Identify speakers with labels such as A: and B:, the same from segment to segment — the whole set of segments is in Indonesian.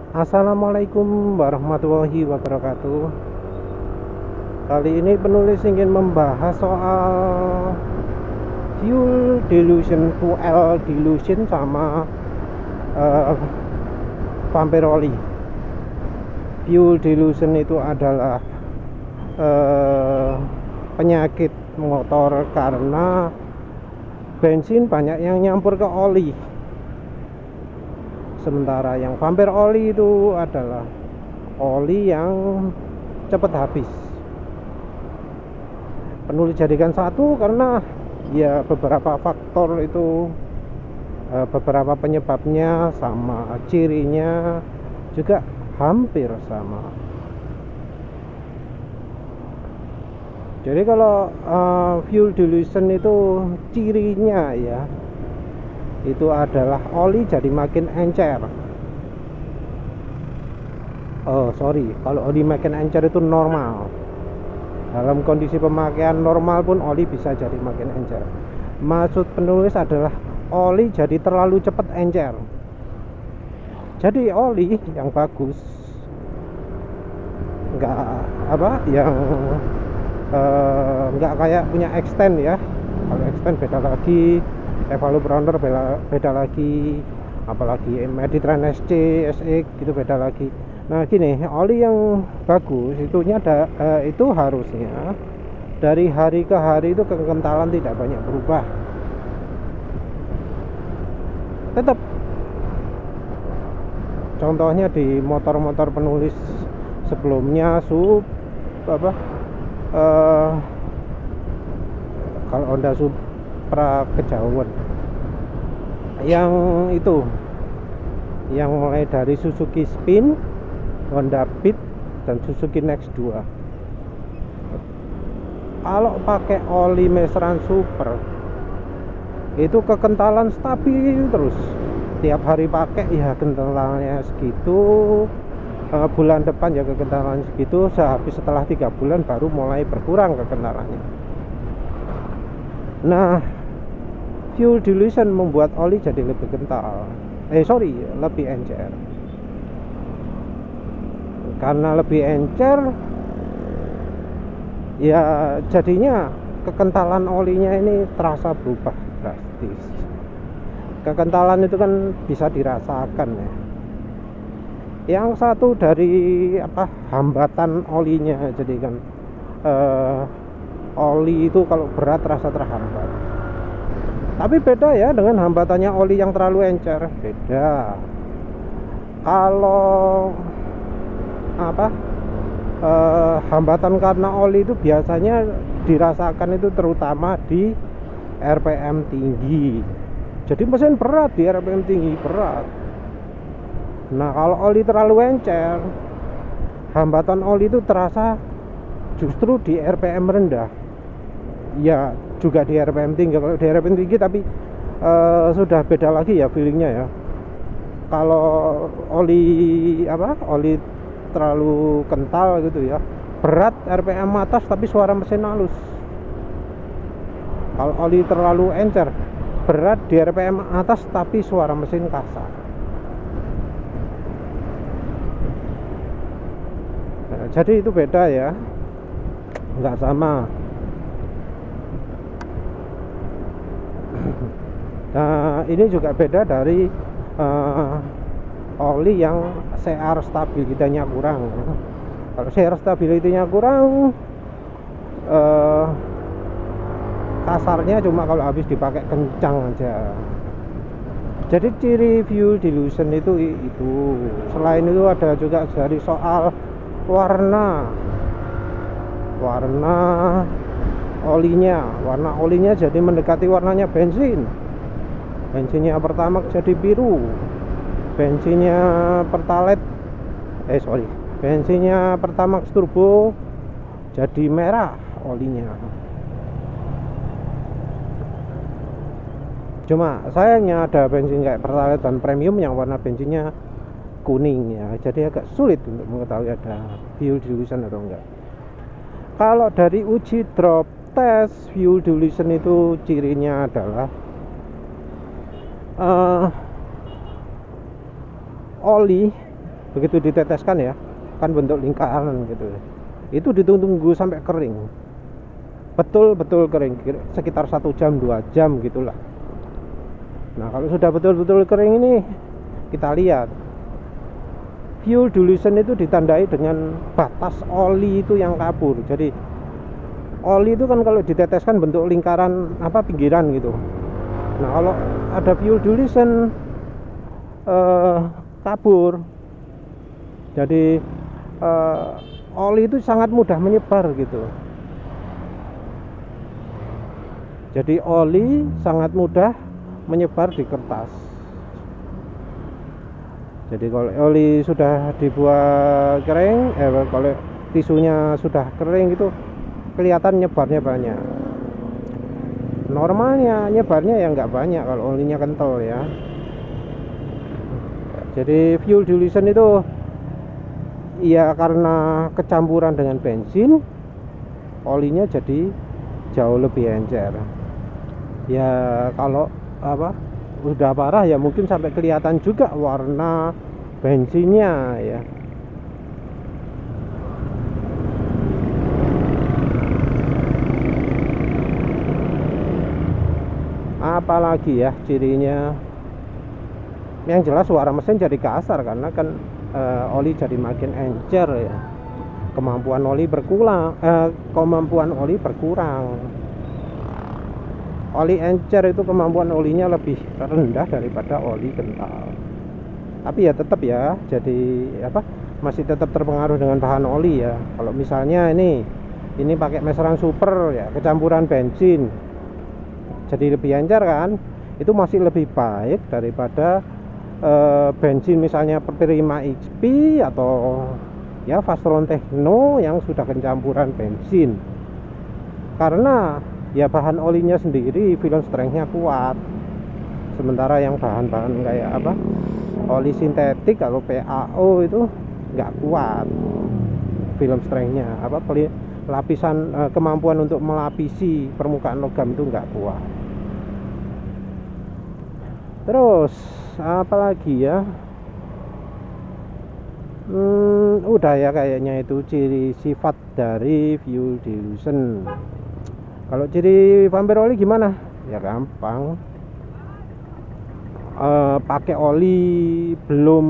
A: Assalamualaikum warahmatullahi wabarakatuh. Kali ini penulis ingin membahas soal fuel dilution sama uh, Vampiroli. Fuel dilution itu adalah uh, penyakit motor karena bensin banyak yang nyampur ke oli. Sementara yang vampir oli itu adalah oli yang cepat habis. Penulis jadikan satu karena ya beberapa faktor itu, beberapa penyebabnya sama, cirinya juga hampir sama. Jadi kalau fuel dilution itu cirinya ya, itu adalah oli jadi makin encer. Kalau oli makin encer itu normal. Dalam kondisi pemakaian normal pun oli bisa jadi makin encer. Maksud penulis adalah oli jadi terlalu cepat encer. Jadi oli yang bagus, nggak kayak punya extend ya. Kalau extend beda lagi, evaluator beda lagi, apalagi Mediterranean SC, SX gitu beda lagi. Nah gini, oli yang bagus itu harusnya dari hari ke hari itu kekentalan tidak banyak berubah. Tetap contohnya di motor-motor penulis sebelumnya kalau Honda Supra kejauhan yang itu, yang mulai dari Suzuki Spin, Honda Beat, dan Suzuki Next 2. Kalau pakai oli Meseran Super itu kekentalan stabil terus, tiap hari pakai ya kentalannya segitu. Bulan depan ya kekentalan segitu, setelah 3 bulan baru mulai berkurang kekentalannya. Nah, fuel dilution membuat oli jadi lebih kental, lebih encer. Karena lebih encer ya jadinya kekentalan olinya ini terasa berubah drastis. Kekentalan itu kan bisa dirasakan ya. Yang satu dari hambatan olinya, jadi kan oli itu kalau berat terasa terhambat. Tapi beda ya dengan hambatannya oli yang terlalu encer, beda. Kalau hambatan karena oli itu biasanya dirasakan itu terutama di RPM tinggi. Jadi mesin berat di RPM tinggi, berat. Nah kalau oli terlalu encer, hambatan oli itu terasa justru di RPM rendah. Ya juga di RPM tinggi. Kalau di RPM tinggi tapi sudah beda lagi ya feelingnya ya. Kalau oli terlalu kental gitu ya, berat RPM atas tapi suara mesin halus. Kalau oli terlalu encer, berat di RPM atas tapi suara mesin kasar. Nah, jadi itu beda ya, nggak sama. Nah ini juga beda dari oli yang CR stability-nya kurang. Kalau CR stability-nya kurang, kasarnya cuma kalau habis dipakai kencang aja. Jadi ciri fuel dilution itu. Selain itu ada juga dari soal warna olinya jadi mendekati warnanya bensin. Bensinnya Pertamax jadi biru, bensinnya Pertamax turbo jadi merah olinya. Cuma sayangnya ada bensin kayak Pertalite dan premium yang warna bensinnya kuning ya, jadi agak sulit untuk mengetahui ada fuel dilution atau enggak. Kalau dari uji drop test, fuel dilution itu cirinya adalah oli begitu diteteskan ya, kan bentuk lingkaran gitu. Itu ditunggu sampai kering, betul-betul kering, sekitar 1 jam 2 jam gitulah. Nah kalau sudah betul-betul kering ini, kita lihat fuel dilution itu ditandai dengan batas oli itu yang kabur. Jadi oli itu kan kalau diteteskan bentuk lingkaran apa pinggiran gitu. Nah kalau ada fuel dilution kabur, jadi oli itu sangat mudah menyebar gitu. Jadi oli sangat mudah menyebar di kertas. Jadi kalau oli sudah dibuat kering, kalau tisunya sudah kering itu kelihatan nyebarnya banyak. Normalnya nyebarnya ya nggak banyak kalau olinya kental ya. Jadi fuel dilution itu ya karena kecampuran dengan bensin, olinya jadi jauh lebih encer. Ya kalau apa udah parah ya mungkin sampai kelihatan juga warna bensinnya ya. Apalagi ya cirinya, yang jelas suara mesin jadi kasar karena kan oli jadi makin encer ya. Kemampuan oli berkurang. Oli encer itu kemampuan olinya lebih rendah daripada oli kental. Tapi ya tetap ya, jadi apa? Masih tetap terpengaruh dengan bahan oli ya. Kalau misalnya ini pakai meseran super ya, kecampuran bensin, jadi lebih encer kan? Itu masih lebih baik daripada bensin misalnya Prima XP atau ya Fastron Techno yang sudah kecampuran bensin. Karena ya bahan olinya sendiri film strength-nya kuat, sementara yang bahan-bahan kayak apa oli sintetik kalau PAO itu nggak kuat film strength-nya, apa lapisan kemampuan untuk melapisi permukaan logam itu nggak kuat. Terus apalagi ya, udah ya kayaknya itu ciri sifat dari fuel dilution. Kalau ciri vampir oli gimana? Ya gampang. Pakai oli belum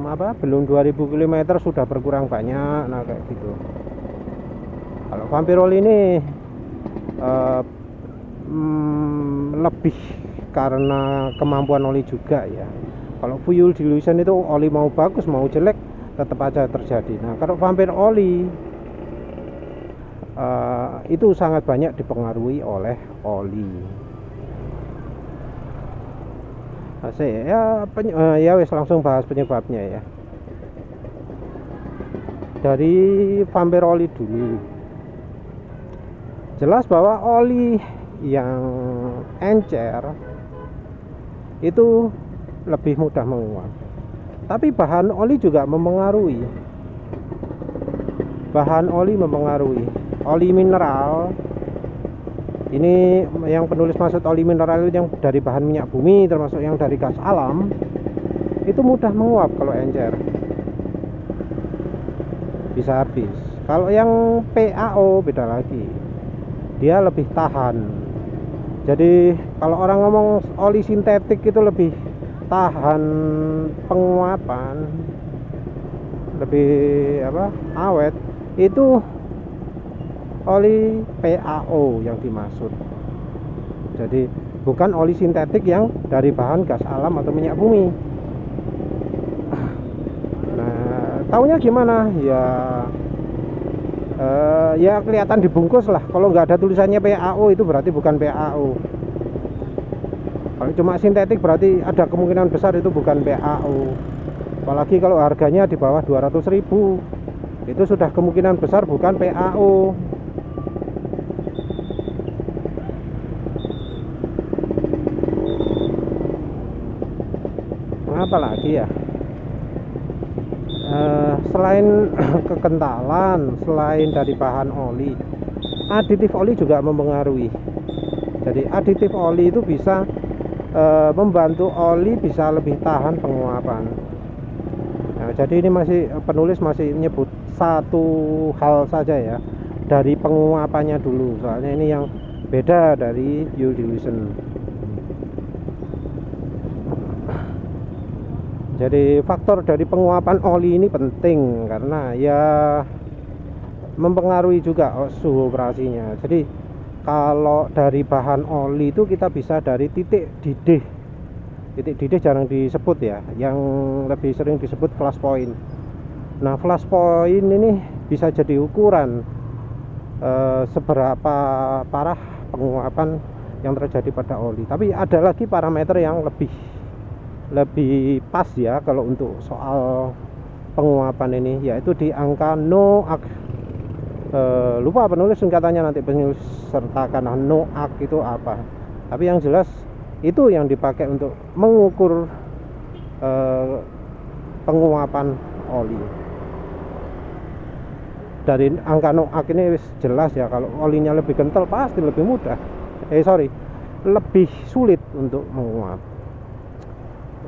A: 2000 km sudah berkurang banyak. Nah kayak gitu. Kalau vampir oli ini lebih karena kemampuan oli juga ya. Kalau fuel dilution itu oli mau bagus mau jelek tetap aja terjadi. Nah kalau vampir oli itu sangat banyak dipengaruhi oleh oli. Ya wes langsung bahas penyebabnya ya. Dari vampir oli dulu. Jelas bahwa oli yang encer itu lebih mudah menguap. Tapi bahan oli juga mempengaruhi. Oli mineral ini yang penulis maksud oli mineral yang dari bahan minyak bumi, termasuk yang dari gas alam, itu mudah menguap kalau encer, bisa habis. Kalau yang PAO beda lagi, dia lebih tahan. Jadi kalau orang ngomong oli sintetik itu lebih tahan penguapan, lebih awet, itu oli PAO yang dimaksud. Jadi bukan oli sintetik yang dari bahan gas alam atau minyak bumi. Nah, taunya gimana? Ya kelihatan dibungkus lah. Kalau nggak ada tulisannya PAO itu berarti bukan PAO. Kalau cuma sintetik berarti ada kemungkinan besar itu bukan PAO. Apalagi kalau harganya di bawah 200.000, itu sudah kemungkinan besar bukan PAO. Apalagi ya, selain kekentalan, selain dari bahan oli, aditif oli juga mempengaruhi. Jadi aditif oli itu bisa membantu oli bisa lebih tahan penguapan. Nah, jadi ini masih penulis masih menyebut satu hal saja ya, dari penguapannya dulu, soalnya ini yang beda dari fuel dilution. Jadi faktor dari penguapan oli ini penting karena ya mempengaruhi juga suhu operasinya. Jadi kalau dari bahan oli itu kita bisa dari titik didih. Titik didih jarang disebut ya, yang lebih sering disebut flash point. Nah, flash point ini bisa jadi ukuran seberapa parah penguapan yang terjadi pada oli. Tapi ada lagi parameter yang lebih pas ya kalau untuk soal penguapan ini, yaitu di angka NOAK. Lupa penulis singkatannya, nanti penulis sertakan NOAK itu apa, tapi yang jelas itu yang dipakai untuk mengukur penguapan oli. Dari angka NOAK ini jelas ya, kalau olinya lebih kental pasti lebih mudah, lebih sulit untuk menguap.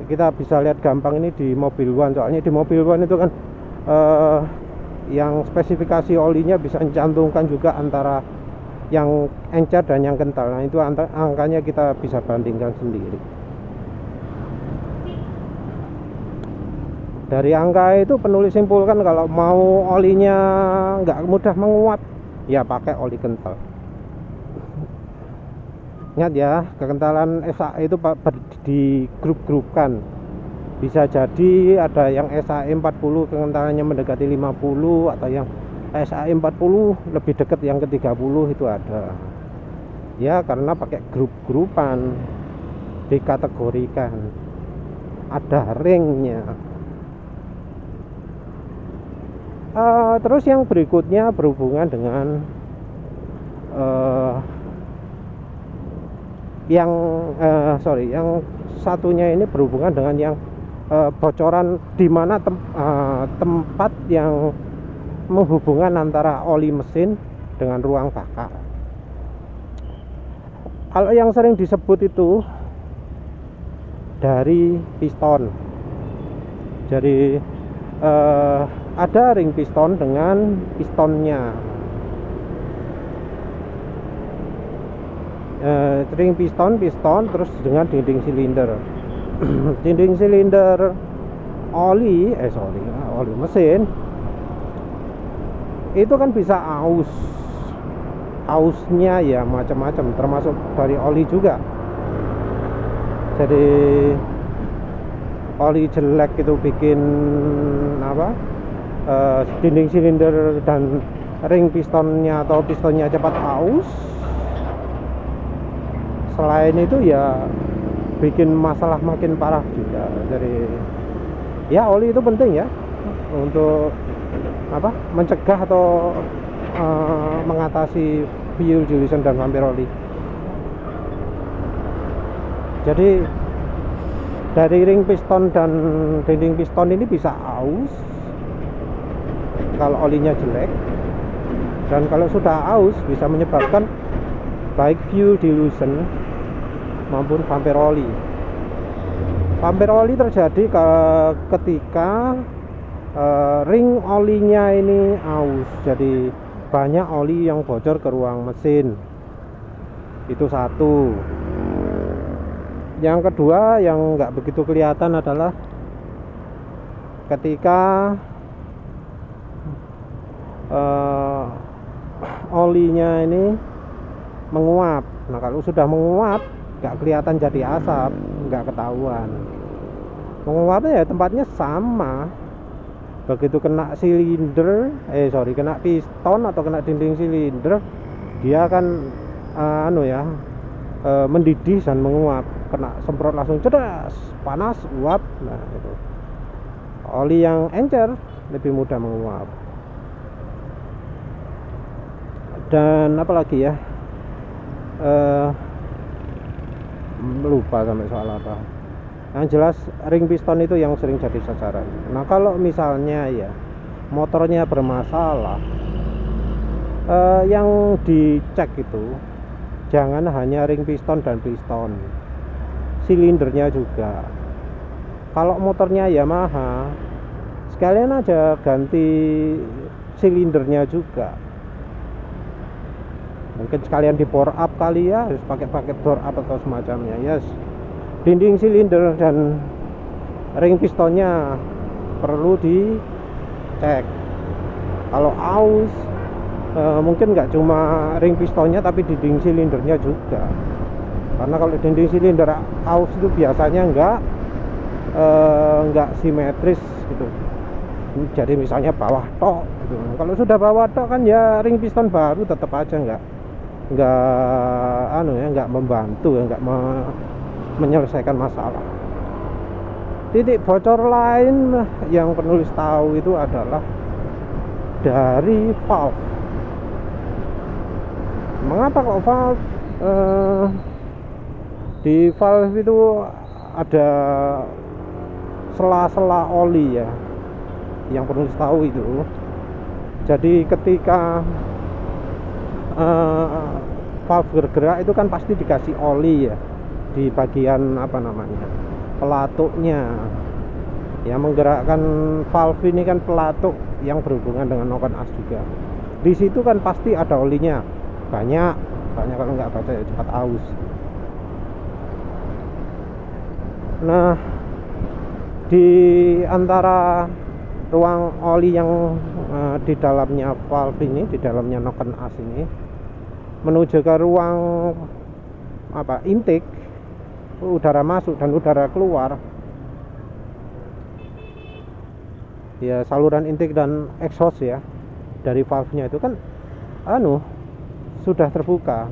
A: Kita bisa lihat gampang ini di Mobil One, soalnya di Mobil One itu kan yang spesifikasi olinya bisa mencantumkan juga antara yang encer dan yang kental. Nah, itu angkanya kita bisa bandingkan sendiri. Dari angka itu penulis simpulkan kalau mau olinya nggak mudah menguap, ya pakai oli kental. Ingat ya, kekentalan SAE itu di grup-grupkan. Bisa jadi ada yang SAE 40 kekentalannya mendekati 50, atau yang SAE 40 lebih dekat yang ke 30 itu ada. Ya, karena pakai grup-grupan, dikategorikan. Ada ringnya. Terus yang berikutnya berhubungan dengan yang satunya ini berhubungan dengan yang bocoran, di mana tempat yang menghubungkan antara oli mesin dengan ruang bakar. Kalau yang sering disebut itu dari piston. Jadi ada ring piston dengan pistonnya. Ring piston terus dengan dinding silinder. Dinding silinder oli mesin itu kan bisa ausnya ya macam-macam, termasuk dari oli juga. Jadi oli jelek itu bikin dinding silinder dan ring pistonnya atau pistonnya cepat aus. Selain itu ya bikin masalah makin parah juga. Jadi ya oli itu penting ya untuk mencegah atau mengatasi fuel dilution dan vampir oli. Jadi dari ring piston dan dinding piston ini bisa aus kalau olinya jelek, dan kalau sudah aus bisa menyebabkan baik fuel dilution maupun vampir oli. Vampir oli terjadi ketika ring olinya ini aus, jadi banyak oli yang bocor ke ruang mesin. Itu satu. Yang kedua yang nggak begitu kelihatan adalah ketika olinya ini menguap. Nah, kalau sudah menguap nggak kelihatan jadi asap, nggak ketahuan. Menguapnya ya tempatnya sama. Begitu kena kena piston atau kena dinding silinder, dia akan mendidih dan menguap. Kena semprot langsung cedas, panas, uap. Nah, itu. Oli yang encer lebih mudah menguap. Dan apalagi ya, lupa sampai soal apa. Yang jelas ring piston itu yang sering jadi sasaran. Nah, kalau misalnya ya motornya bermasalah, yang dicek itu jangan hanya ring piston dan piston, silindernya juga. Kalau motornya Yamaha, sekalian aja ganti silindernya juga. Mungkin sekalian di bore up kali ya, harus pakai bore up atau semacamnya. Yes, dinding silinder dan ring pistonnya perlu dicek. Kalau aus mungkin nggak cuma ring pistonnya tapi dinding silindernya juga, karena kalau dinding silinder aus itu biasanya nggak simetris gitu. Jadi misalnya bawah tok gitu. Kalau sudah bawah tok kan ya ring piston baru tetap aja nggak membantu ya, nggak menyelesaikan masalah. Titik bocor lain yang penulis tahu itu adalah dari valve. Mengapa kok valve? Di valve itu ada sela-sela oli ya, yang penulis tahu itu. Jadi ketika valve bergerak itu kan pasti dikasih oli ya di bagian pelatuknya. Yang menggerakkan valve ini kan pelatuk yang berhubungan dengan noken as juga. Di situ kan pasti ada olinya, banyak kalau nggak baca ya cepat aus. Nah, di antara ruang oli yang di dalamnya valve ini, di dalamnya noken as ini, menuju ke ruang intake, udara masuk dan udara keluar ya, saluran intake dan exhaust ya dari valve-nya itu kan sudah terbuka.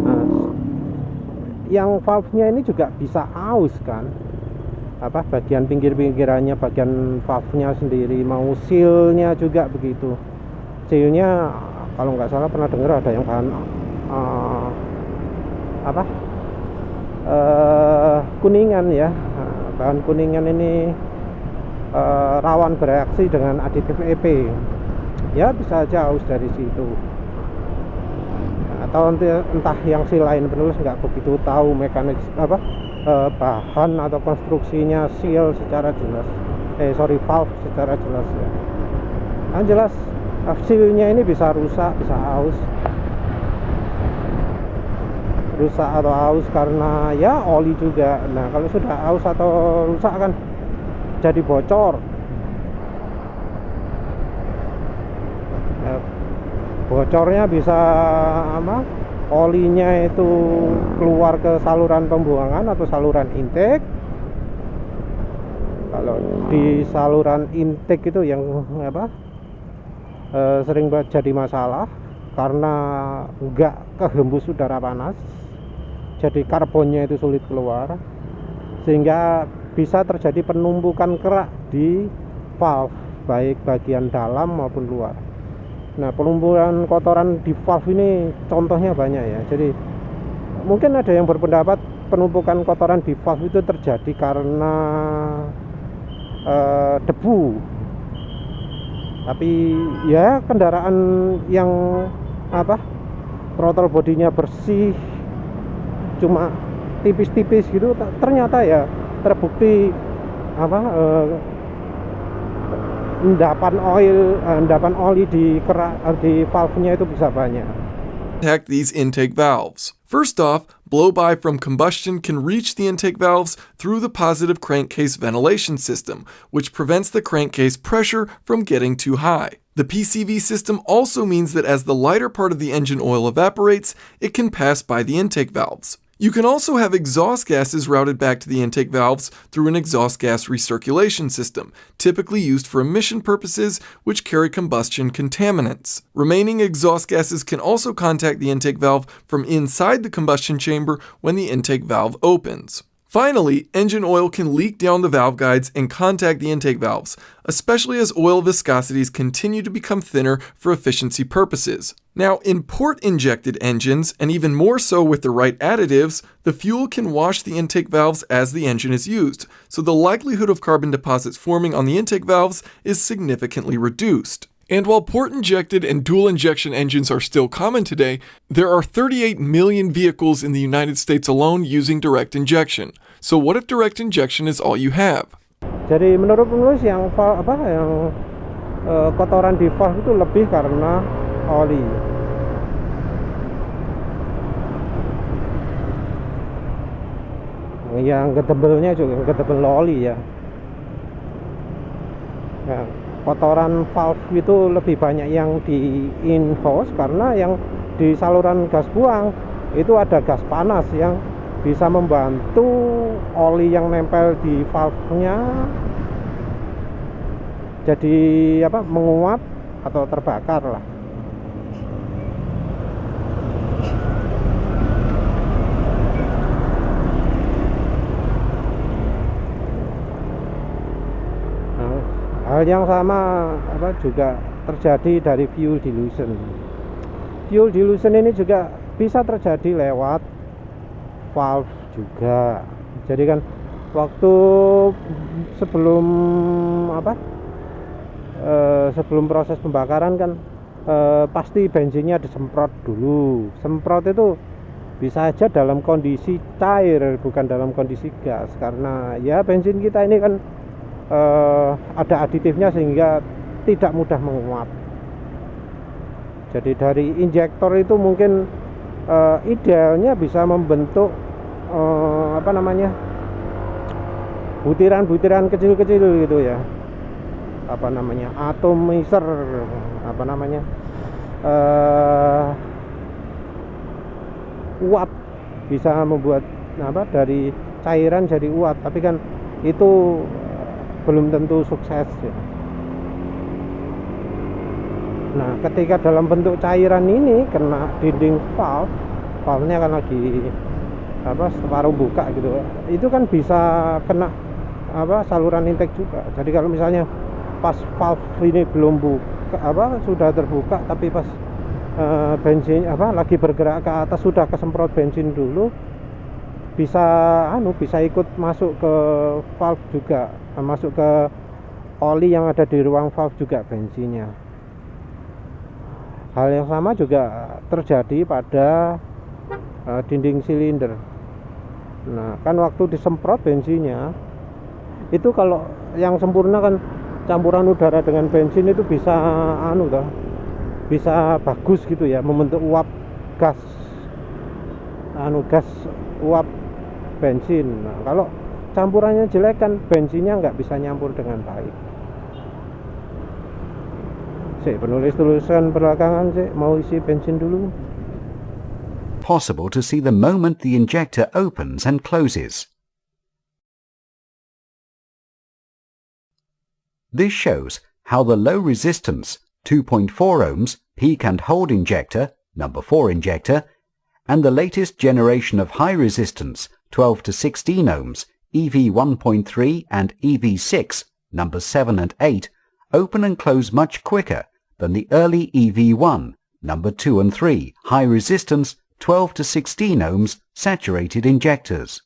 A: Nah, yang valve-nya ini juga bisa aus kan, bagian pinggir-pinggirannya, bagian valve-nya sendiri, mau seal-nya juga begitu. Seal-nya kalau nggak salah pernah dengar ada yang bahan kuningan ya. Bahan kuningan ini rawan bereaksi dengan aditif EP ya, bisa aja aus dari situ. Atau entah yang si lain, penulis nggak begitu tahu mekanik bahan atau konstruksinya seal secara jelas, valve secara jelas ya. Yang jelas sealnya ini bisa rusak, bisa aus. Rusak atau aus karena ya oli juga. Nah, kalau sudah aus atau rusak kan jadi bocor. Bocornya bisa olinya itu keluar ke saluran pembuangan atau saluran intake. Kalau di saluran intake itu yang sering jadi masalah karena nggak kehembus udara panas, jadi karbonnya itu sulit keluar, sehingga bisa terjadi penumpukan kerak di valve, baik bagian dalam maupun luar. Nah, penumpukan kotoran di valve ini contohnya banyak ya. Jadi mungkin ada yang berpendapat penumpukan kotoran di valve itu terjadi karena debu. Tapi ya kendaraan yang throttle bodinya bersih, cuma tipis-tipis gitu, ternyata ya terbukti endapan oli di valve-nya itu bisa banyak.
B: Protect these intake valves. First off, blow-by from combustion can reach the intake valves through the positive crankcase ventilation system, which prevents the crankcase pressure from getting too high. The PCV system also means that as the lighter part of the engine oil evaporates, it can pass by the intake valves. You can also have exhaust gases routed back to the intake valves through an exhaust gas recirculation system, typically used for emission purposes, which carry combustion contaminants. Remaining exhaust gases can also contact the intake valve from inside the combustion chamber when the intake valve opens. Finally, engine oil can leak down the valve guides and contact the intake valves, especially as oil viscosities continue to become thinner for efficiency purposes. Now, in port-injected engines, and even more so with the right additives, the fuel can wash the intake valves as the engine is used, so the likelihood of carbon deposits forming on the intake valves is significantly reduced. And while port-injected and dual-injection engines are still common today, there are 38 million vehicles in the United States alone using direct injection. So what if direct injection is all you have?
A: Jadi menurut penulis yang kotoran di valve itu lebih karena oli. Yang ketebelnya juga ketebel oli ya. Nah, kotoran valve itu lebih banyak yang di in-hose karena yang di saluran gas buang itu ada gas panas yang bisa membantu oli yang nempel di valve-nya jadi menguap atau terbakar lah. Hal yang sama juga terjadi dari fuel dilution. Fuel dilution ini juga bisa terjadi lewat valve juga. Jadi kan waktu sebelum sebelum proses pembakaran kan pasti bensinnya disemprot dulu. Semprot itu bisa aja dalam kondisi cair, bukan dalam kondisi gas, karena ya bensin kita ini kan ada aditifnya sehingga tidak mudah menguap. Jadi dari injektor itu mungkin idealnya bisa membentuk butiran-butiran kecil-kecil gitu ya, atomizer, uap, bisa membuat dari cairan jadi uap, tapi kan itu belum tentu sukses ya. Nah, ketika dalam bentuk cairan ini kena dinding valve-nya kan lagi separuh buka gitu, itu kan bisa kena saluran intake juga. Jadi kalau misalnya pas valve ini belum buka, sudah terbuka, tapi pas bensin lagi bergerak ke atas sudah kesemprot bensin dulu, bisa ikut masuk ke valve juga, masuk ke oli yang ada di ruang valve juga bensinnya. Hal yang sama juga terjadi pada dinding silinder. Nah, kan waktu disemprot bensinnya itu, kalau yang sempurna kan campuran udara dengan bensin itu bisa bisa bagus gitu ya, membentuk uap gas uap bensin. Nah, kalau campurannya jelek kan bensinnya nggak bisa nyampur dengan baik. Penulis tulisan belakangan mau isi bensin dulu.
C: Possible to see the moment the injector opens and closes. This shows how the low resistance 2.4 ohms peak and hold injector, number 4 injector, and the latest generation of high resistance 12 to 16 ohms EV 1.3 and EV6, number 7 and 8, open and close much quicker than the early EV1, number 2 and 3, high resistance 12 to 16 ohms saturated injectors.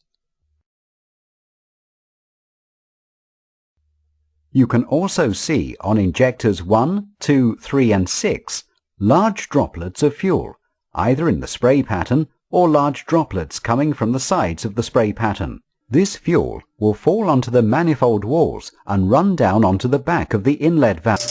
C: You can also see on injectors 1, 2, 3 and 6 large droplets of fuel, either in the spray pattern or large droplets coming from the sides of the spray pattern. This fuel will fall onto the manifold walls and run down onto the back of the inlet valve.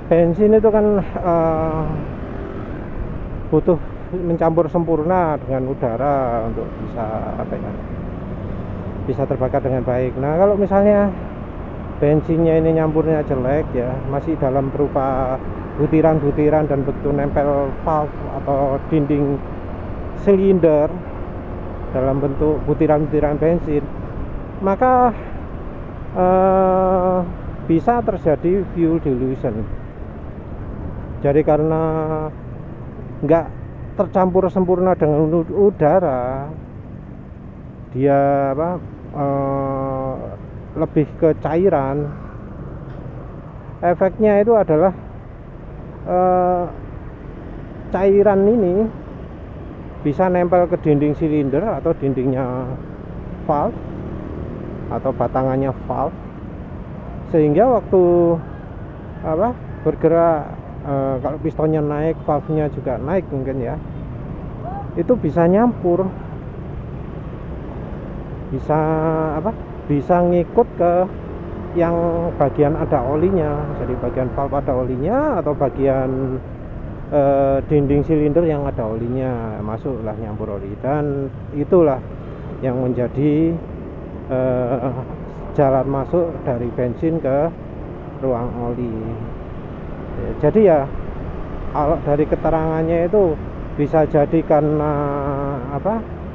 A: Bensin itu kan butuh mencampur sempurna dengan udara untuk bisa terbakar dengan baik. Nah, kalau misalnya bensinnya ini nyampurnya jelek ya, masih dalam berupa butiran-butiran dan betul nempel valve atau dinding silinder dalam bentuk butiran-butiran bensin, maka bisa terjadi fuel dilution. Jadi karena nggak tercampur sempurna dengan udara, dia lebih ke cairan. Efeknya itu adalah cairan ini bisa nempel ke dinding silinder atau dindingnya valve atau batangannya valve, sehingga waktu bergerak, kalau pistonnya naik, valve-nya juga naik mungkin ya, itu bisa nyampur, bisa ngikut ke yang bagian ada olinya. Jadi bagian valve ada olinya atau bagian dinding silinder yang ada olinya, masuklah nyampur oli, dan itulah yang menjadi jalan masuk dari bensin ke ruang oli. Jadi ya, kalau dari keterangannya itu bisa jadi karena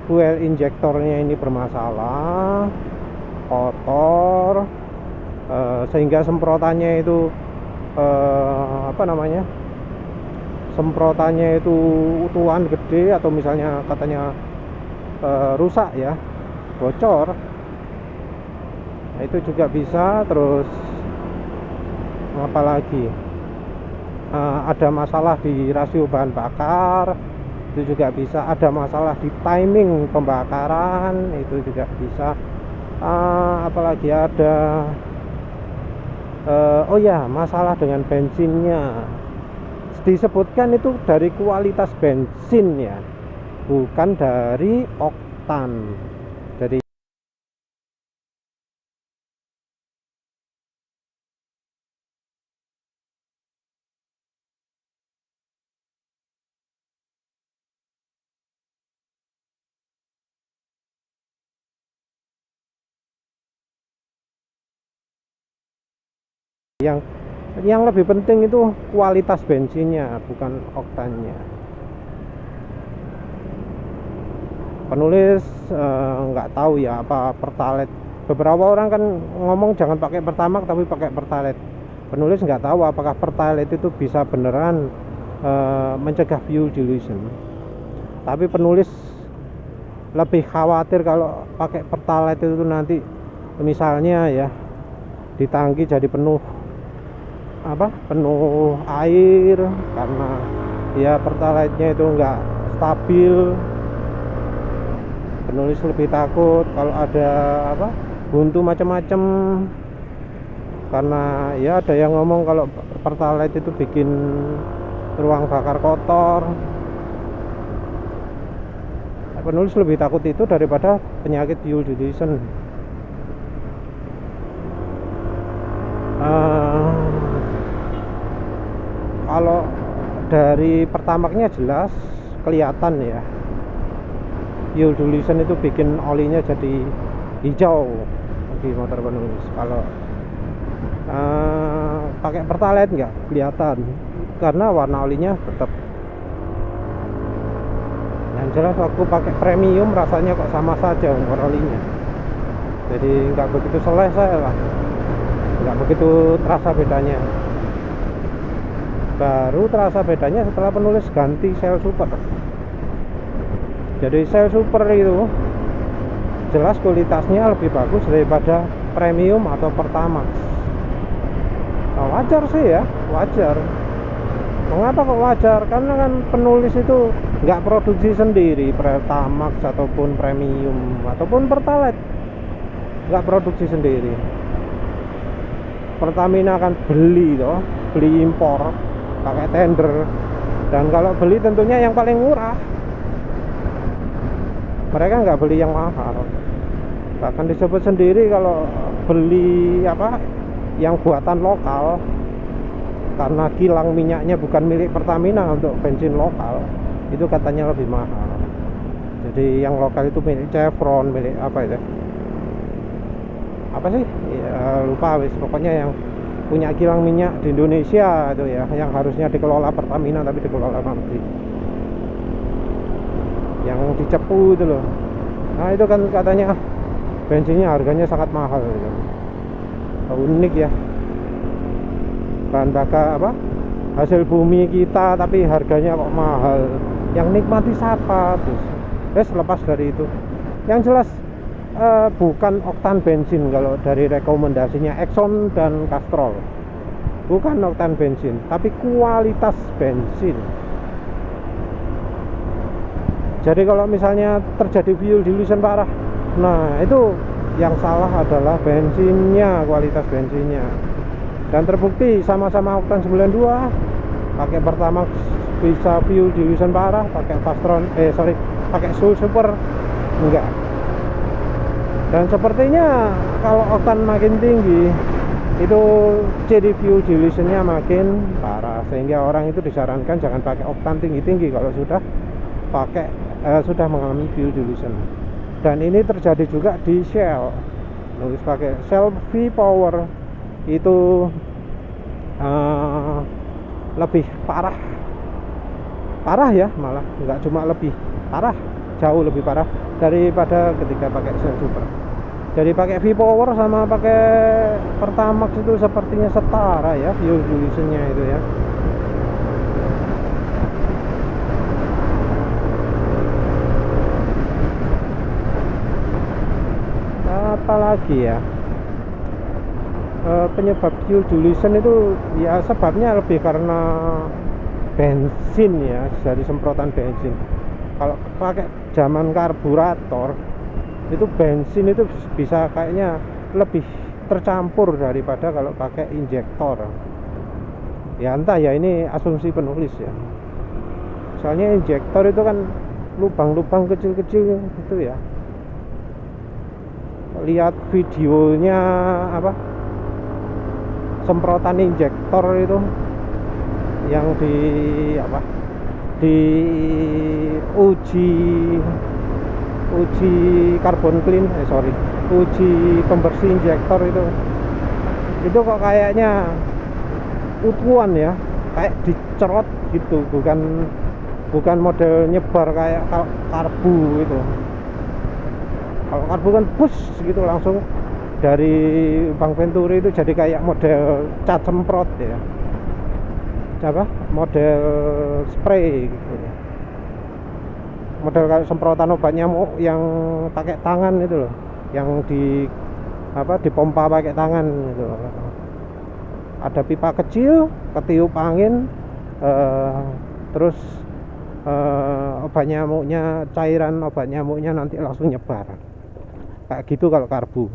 A: fuel injektornya ini bermasalah, kotor, sehingga semprotannya itu semprotannya itu utuhan gede, atau misalnya katanya rusak ya, bocor. Nah, itu juga bisa. Terus apalagi ada masalah di rasio bahan bakar, itu juga bisa. Ada masalah di timing pembakaran, itu juga bisa. Apalagi ada masalah dengan bensinnya. Disebutkan itu dari kualitas bensin ya, bukan dari oktan. Jadi yang lebih penting itu kualitas bensinnya, bukan oktannya. Penulis nggak tahu ya apa Pertalite. Beberapa orang kan ngomong jangan pakai Pertamax tapi pakai Pertalite. Penulis nggak tahu apakah Pertalite itu bisa beneran mencegah fuel dilution. Tapi penulis lebih khawatir kalau pakai Pertalite itu nanti misalnya ya, di tangki jadi penuh air, karena ya Pertalite-nya itu enggak stabil. Penulis lebih takut kalau ada buntu macam-macam, karena ya ada yang ngomong kalau Pertalite itu bikin ruang bakar kotor. Penulis lebih takut itu daripada penyakit fuel dilution. Kalau dari Pertamaxnya jelas kelihatan ya, fuel dilution itu bikin olinya jadi hijau di motor penulis. Kalau pakai Pertalite nggak kelihatan karena warna olinya tetap. Yang jelas waktu pakai premium rasanya kok sama saja warna olinya, jadi nggak begitu selesai lah, nggak begitu terasa bedanya. Baru terasa bedanya setelah penulis ganti sel super. Jadi sel super itu jelas kualitasnya lebih bagus daripada premium atau Pertamax. Nah, wajar sih ya, wajar. Mengapa kok wajar? Karena kan penulis itu nggak produksi sendiri Pertamax ataupun premium ataupun Pertalite, nggak produksi sendiri. Pertamina akan beli impor pakai tender, dan kalau beli tentunya yang paling murah. Mereka nggak beli yang mahal. Bahkan disebut sendiri kalau beli yang buatan lokal, karena kilang minyaknya bukan milik Pertamina untuk bensin lokal, itu katanya lebih mahal. Jadi yang lokal itu milik Chevron, milik lupa pokoknya yang punya kilang minyak di Indonesia itu ya, yang harusnya dikelola Pertamina tapi dikelola nanti yang di Cepu itu loh. Nah itu kan katanya bensinnya harganya sangat mahal gitu. Unik ya. bahan bakar apa, hasil bumi kita, tapi harganya kok mahal. Yang nikmati siapa? Terus lepas dari itu, yang jelas bukan oktan bensin kalau dari rekomendasinya Exxon dan Castrol, bukan oktan bensin, tapi kualitas bensin. Jadi kalau misalnya terjadi fuel dilution parah, nah itu yang salah adalah bensinnya, kualitas bensinnya. Dan terbukti sama-sama oktan 92, pakai Pertamax bisa fuel dilution parah, pakai Fastron pakai Soul Super enggak. Dan sepertinya kalau oktan makin tinggi itu jadi fuel dilutionnya makin parah, sehingga orang itu disarankan jangan pakai oktan tinggi-tinggi kalau sudah mengalami fuel dilution. Dan ini terjadi juga di Shell, nulis pakai Shell V-Power itu lebih parah ya, malah nggak cuma lebih parah, jauh lebih parah daripada ketika pakai Shell Super. Jadi pakai V-Power sama pakai Pertamax itu sepertinya setara ya fuel dilutionnya itu ya. Apalagi ya, penyebab fuel dilution itu ya sebabnya lebih karena bensin ya, dari semprotan bensin. Kalau pakai zaman karburator itu bensin itu bisa kayaknya lebih tercampur daripada kalau pakai injektor ya, entah ya, ini asumsi penulis ya. Soalnya injektor itu kan lubang-lubang kecil-kecil itu ya. Lihat videonya apa, semprotan injektor itu yang di uji carbon clean, uji pembersih injektor itu kok kayaknya utuhan ya, kayak dicerot gitu, bukan model nyebar kayak karbu itu. Kalau karbu kan bus gitu langsung dari Bang Venturi, itu jadi kayak model cat semprot ya, model spray gitu ya. Model kayak semprotan obat nyamuk yang pakai tangan itu loh, yang dipompa pakai tangan gitu. Ada pipa kecil, ketiup angin, terus obat nyamuknya, cairan obat nyamuknya nanti langsung nyebar kayak gitu kalau karbu.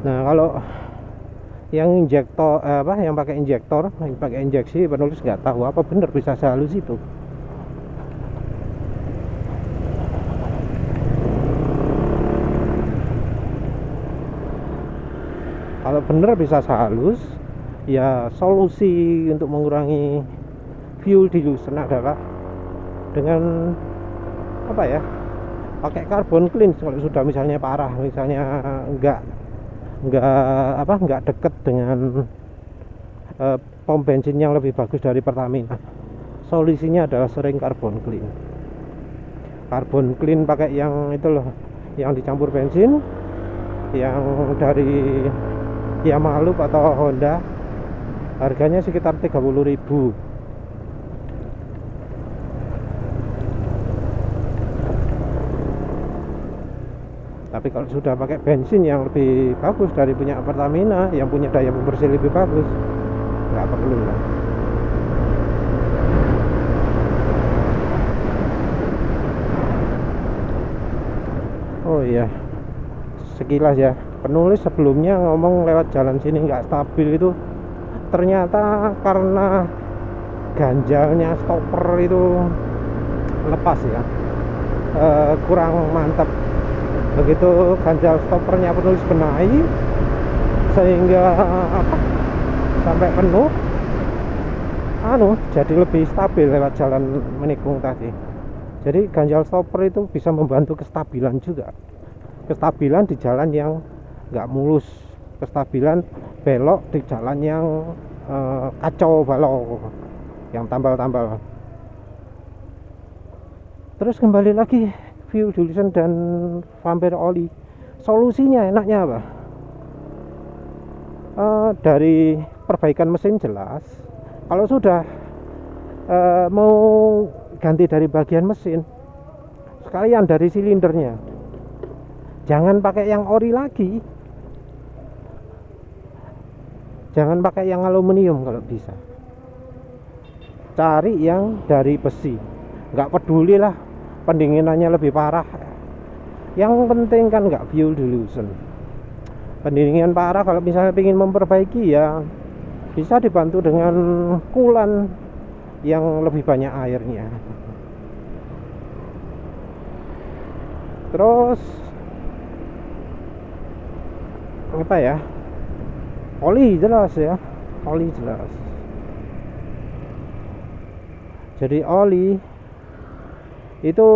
A: Nah kalau yang injektor yang pakai injektor, yang pakai injeksi, penulis nggak tahu apa bener bisa sehalus itu. Kalau bener bisa sehalus ya, solusi untuk mengurangi fuel dilution adalah dengan pakai carbon clean. Kalau sudah misalnya parah, misalnya nggak deket dengan pom bensin yang lebih bagus dari Pertamina, solusinya adalah sering carbon clean pakai yang itu loh, yang dicampur bensin, yang dari Yamaha Loop atau Honda, harganya sekitar 30.000. Tapi kalau sudah pakai bensin yang lebih bagus dari punya Pertamina, yang punya daya pembersih lebih bagus, nggak perlu lah. Oh iya, sekilas ya, penulis sebelumnya ngomong lewat jalan sini nggak stabil itu ternyata karena ganjalnya stopper itu lepas ya, kurang mantap. Begitu ganjal stoppernya penulis benahi sehingga sampai penuh, jadi lebih stabil lewat jalan menikung tadi. Jadi ganjal stopper itu bisa membantu kestabilan juga, kestabilan di jalan yang nggak mulus, kestabilan belok di jalan yang kacau balau, yang tambal-tambal. Terus kembali lagi fuel dilution dan vampire oli, solusinya enaknya apa? dari perbaikan mesin jelas. Kalau sudah mau ganti dari bagian mesin, sekalian dari silindernya, jangan pakai yang ori lagi, jangan pakai yang aluminium. Kalau bisa cari yang dari besi, nggak peduli lah pendinginannya lebih parah, yang penting kan nggak fuel dilution. Pendinginan parah kalau misalnya ingin memperbaiki, ya bisa dibantu dengan coolant yang lebih banyak airnya. Terus apa ya, oli jelas ya, oli jelas. Jadi oli itu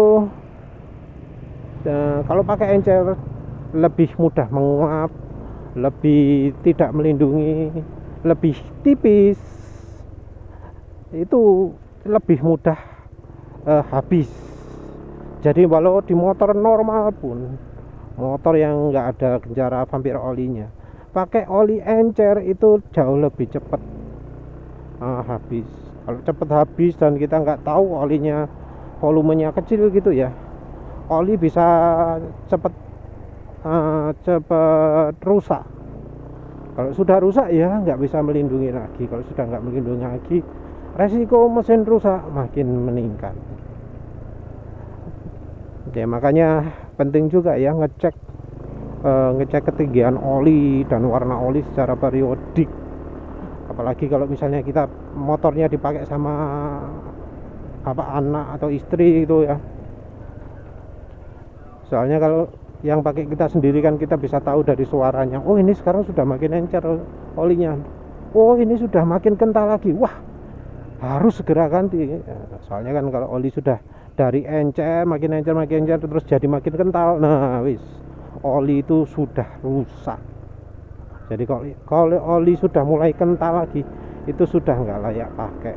A: kalau pakai encer lebih mudah menguap, lebih tidak melindungi, lebih tipis, itu lebih mudah habis. Jadi walau di motor normal pun, motor yang nggak ada genjara vampir olinya, pakai oli encer itu jauh lebih cepat habis. Kalau cepat habis dan kita nggak tahu olinya volumenya kecil gitu ya, oli bisa cepat rusak. Kalau sudah rusak ya nggak bisa melindungi lagi. Kalau sudah nggak melindungi lagi, resiko mesin rusak makin meningkat. Ya makanya penting juga ya ngecek ketinggian oli dan warna oli secara periodik. Apalagi kalau misalnya kita motornya dipakai sama anak atau istri itu ya. Soalnya kalau yang pakai kita sendiri kan kita bisa tahu dari suaranya, oh ini sekarang sudah makin encer olinya, oh ini sudah makin kental lagi, wah harus segera ganti. Soalnya kan kalau oli sudah dari encer makin encer terus jadi makin kental, nah wis oli itu sudah rusak. Jadi kalau oli sudah mulai kental lagi, itu sudah nggak layak pakai.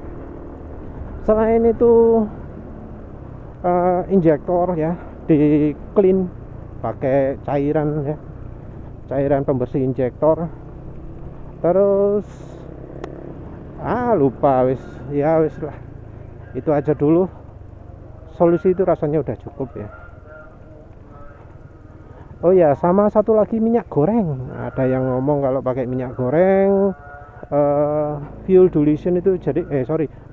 A: Selain itu injektor ya di clean pakai cairan ya, cairan pembersih injektor. Terus lupa wis lah, itu aja dulu. Solusi itu rasanya udah cukup ya. Oh ya, sama satu lagi minyak goreng. Ada yang ngomong kalau pakai minyak goreng fuel dilution itu jadi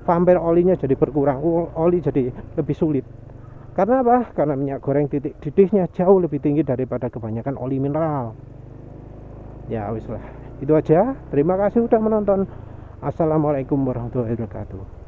A: vampir olinya jadi berkurang, oli jadi lebih sulit. Karena apa? Karena minyak goreng titik didihnya jauh lebih tinggi daripada kebanyakan oli mineral. Ya wis lah, itu aja. Terima kasih udah menonton. Assalamualaikum warahmatullahi wabarakatuh.